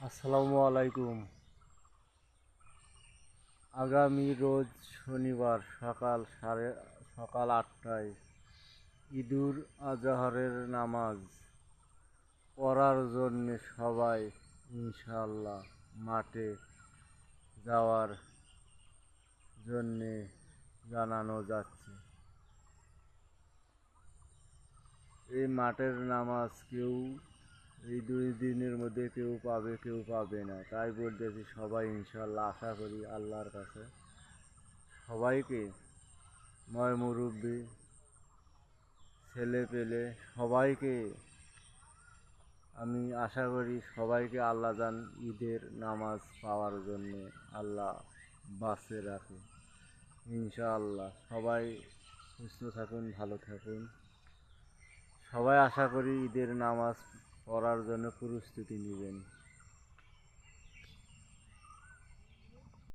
আসসালামু আলাইকুম। আগামী রোজ শনিবার সকাল 8টায় ঈদুল আজহারের নামাজ পড়ার জন্য সবাই ইনশাআল্লাহ মাঠে যাওয়ার জন্যে জানানো যাচ্ছে। এই মাঠের নামাজ এই 2 দিনের মধ্যে কেউ পাবে কেউ পাবে না, তাই বলতেছি সবাই ইনশাআল্লাহ আশা করি আল্লাহর কাছে সবাইকে, নয় মুরব্বী ছেলে পেলে সবাইকে আমি আশা করি সবাইকে আল্লাহ যান ঈদের নামাজ পাওয়ার জন্যে আল্লাহ বাঁচিয়ে রাখে ইনশাআল্লাহ। সবাই সুস্থ থাকুন, ভালো থাকুন। সবাই আশা করি ঈদের নামাজ পড়ার জন্য প্রস্তুতি নেবেন।